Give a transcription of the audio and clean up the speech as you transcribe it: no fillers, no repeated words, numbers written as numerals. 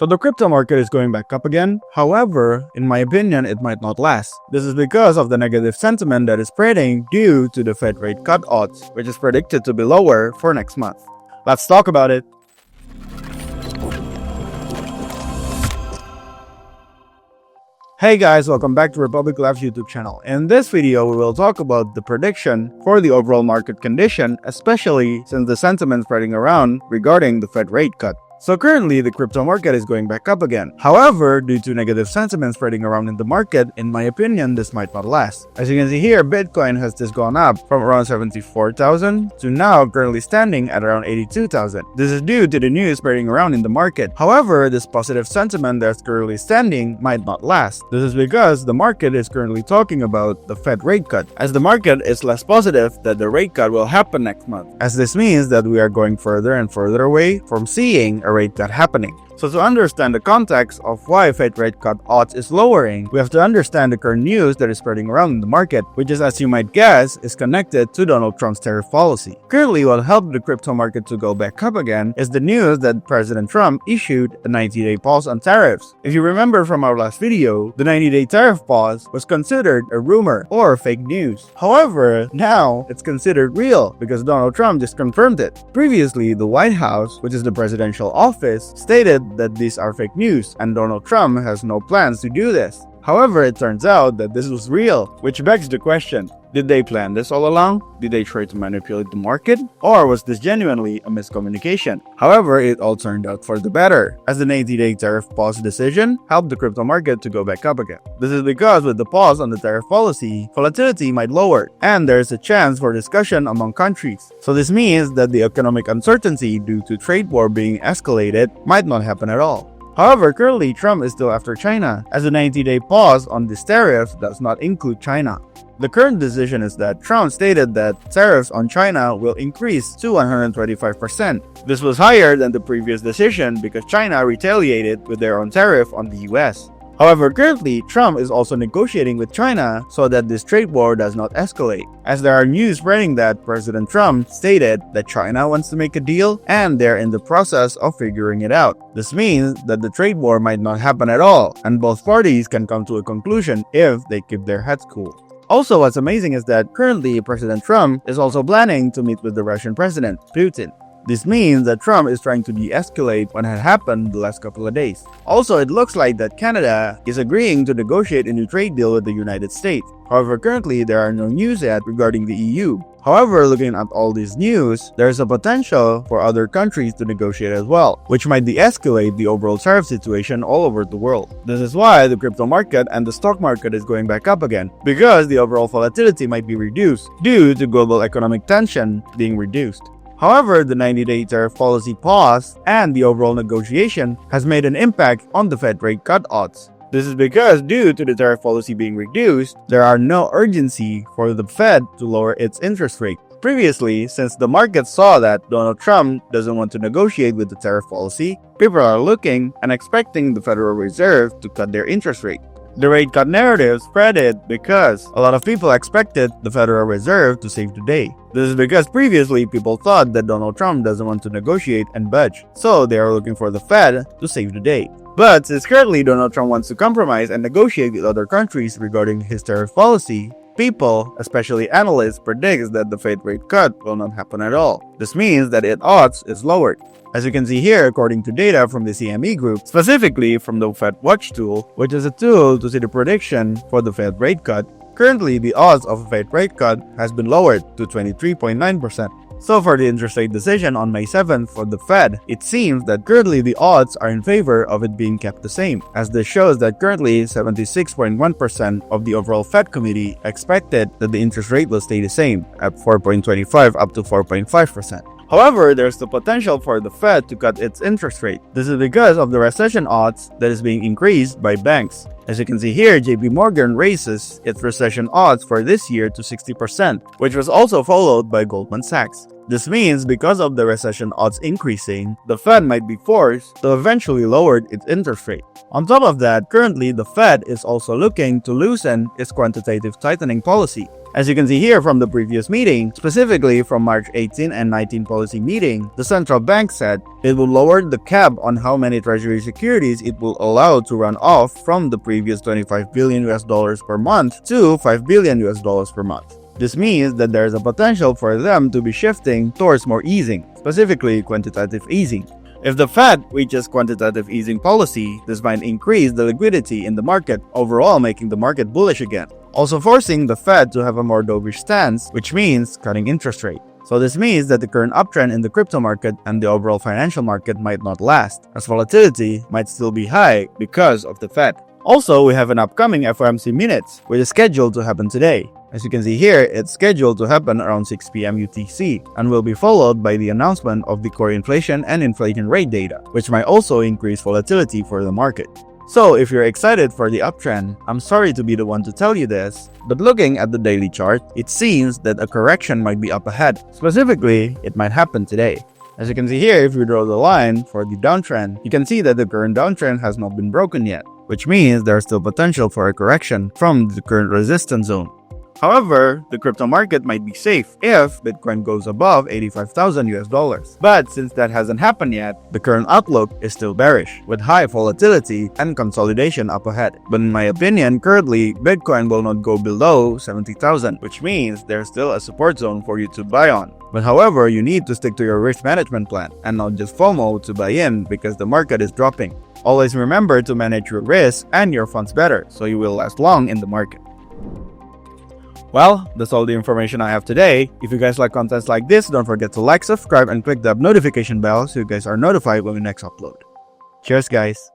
So the crypto market is going back up again. However, in my opinion, it might not last. This is because of the negative sentiment that is spreading due to the Fed rate cut odds, which is predicted to be lower for next month. Let's talk about it. Hey guys, welcome back to Republic Labs YouTube channel. In this video, we will talk about the prediction for the overall market condition, especially since the sentiment spreading around regarding the Fed rate cut. So currently, the crypto market is going back up again. However, due to negative sentiment spreading around in the market, in my opinion, this might not last. As you can see here, Bitcoin has just gone up from around 74,000 to now currently standing at around 82,000. This is due to the news spreading around in the market. However, this positive sentiment that's currently standing might not last. This is because the market is currently talking about the Fed rate cut, as the market is less positive that the rate cut will happen next month, as this means that we are going further and further away from seeing a rate cut happening. So to understand the context of why Fed rate cut odds is lowering, we have to understand the current news that is spreading around in the market, which is, as you might guess, is connected to Donald Trump's tariff policy. Currently, what helped the crypto market to go back up again is the news that President Trump issued a 90-day pause on tariffs. If you remember from our last video, the 90-day tariff pause was considered a rumor or fake news. However, now it's considered real because Donald Trump just confirmed it. Previously, the White House, which is the presidential office, stated that these are fake news and Donald Trump has no plans to do this. However, it turns out that this was real, which begs the question, did they plan this all along? Did they try to manipulate the market? Or was this genuinely a miscommunication? However, it all turned out for the better, as the 90-day tariff pause decision helped the crypto market to go back up again. This is because with the pause on the tariff policy, volatility might lower, and there is a chance for discussion among countries. So this means that the economic uncertainty due to trade war being escalated might not happen at all. However, currently Trump is still after China, as the 90-day pause on this tariff does not include China. The current decision is that Trump stated that tariffs on China will increase to 125%. This was higher than the previous decision because China retaliated with their own tariff on the US. However, currently, Trump is also negotiating with China so that this trade war does not escalate, as there are news spreading that President Trump stated that China wants to make a deal and they're in the process of figuring it out. This means that the trade war might not happen at all, and both parties can come to a conclusion if they keep their heads cool. Also, what's amazing is that currently President Trump is also planning to meet with the Russian President, Putin. This means that Trump is trying to de-escalate what had happened the last couple of days. Also, it looks like that Canada is agreeing to negotiate a new trade deal with the United States. However, currently there are no news yet regarding the EU. However, looking at all this news, there is a potential for other countries to negotiate as well, which might de-escalate the overall tariff situation all over the world. This is why the crypto market and the stock market is going back up again, because the overall volatility might be reduced due to global economic tension being reduced. However, the 90-day tariff policy pause and the overall negotiation has made an impact on the Fed rate cut odds. This is because due to the tariff policy being reduced, there are no urgency for the Fed to lower its interest rate. Previously, since the market saw that Donald Trump doesn't want to negotiate with the tariff policy, people are looking and expecting the Federal Reserve to cut their interest rate. The rate cut narrative spreaded because a lot of people expected the Federal Reserve to save the day. This is because previously people thought that Donald Trump doesn't want to negotiate and budge, so they are looking for the Fed to save the day. But since currently Donald Trump wants to compromise and negotiate with other countries regarding his tariff policy, people, especially analysts, predict that the Fed rate cut will not happen at all. This means that its odds is lowered. As you can see here, according to data from the CME group, specifically from the Fed Watch tool, which is a tool to see the prediction for the Fed rate cut, currently the odds of a Fed rate cut has been lowered to 23.9%. So for the interest rate decision on May 7th for the Fed, it seems that currently the odds are in favor of it being kept the same, as this shows that currently 76.1% of the overall Fed committee expected that the interest rate will stay the same at 4.25 up to 4.5%. However, there's the potential for the Fed to cut its interest rate. This is because of the recession odds that is being increased by banks. As you can see here, JP Morgan raises its recession odds for this year to 60%, which was also followed by Goldman Sachs. This means because of the recession odds increasing, the Fed might be forced to eventually lower its interest rate. On top of that, currently the Fed is also looking to loosen its quantitative tightening policy. As you can see here from the previous meeting, specifically from March 18 and 19 policy meeting, the central bank said it will lower the cap on how many treasury securities it will allow to run off from the previous $25 billion per month to $5 billion per month. This means that there is a potential for them to be shifting towards more easing, specifically quantitative easing. If the Fed reaches quantitative easing policy, this might increase the liquidity in the market, overall making the market bullish again. Also forcing the Fed to have a more dovish stance, which means cutting interest rate. So this means that the current uptrend in the crypto market and the overall financial market might not last, as volatility might still be high because of the Fed. Also, we have an upcoming FOMC minutes, which is scheduled to happen today. As you can see here, it's scheduled to happen around 6 p.m. UTC and will be followed by the announcement of the core inflation and inflation rate data, which might also increase volatility for the market. So if you're excited for the uptrend, I'm sorry to be the one to tell you this, but looking at the daily chart, it seems that a correction might be up ahead. Specifically, it might happen today. As you can see here, if you draw the line for the downtrend, you can see that the current downtrend has not been broken yet, which means there's still potential for a correction from the current resistance zone. However, the crypto market might be safe if Bitcoin goes above $85,000. But since that hasn't happened yet, the current outlook is still bearish, with high volatility and consolidation up ahead. But in my opinion, currently, Bitcoin will not go below 70,000, which means there's still a support zone for you to buy on. But however, you need to stick to your risk management plan and not just FOMO to buy in because the market is dropping. Always remember to manage your risk and your funds better so you will last long in the market. Well, that's all the information I have today. If you guys like contents like this, don't forget to like, subscribe, and click the notification bell so you guys are notified when we next upload. Cheers, guys!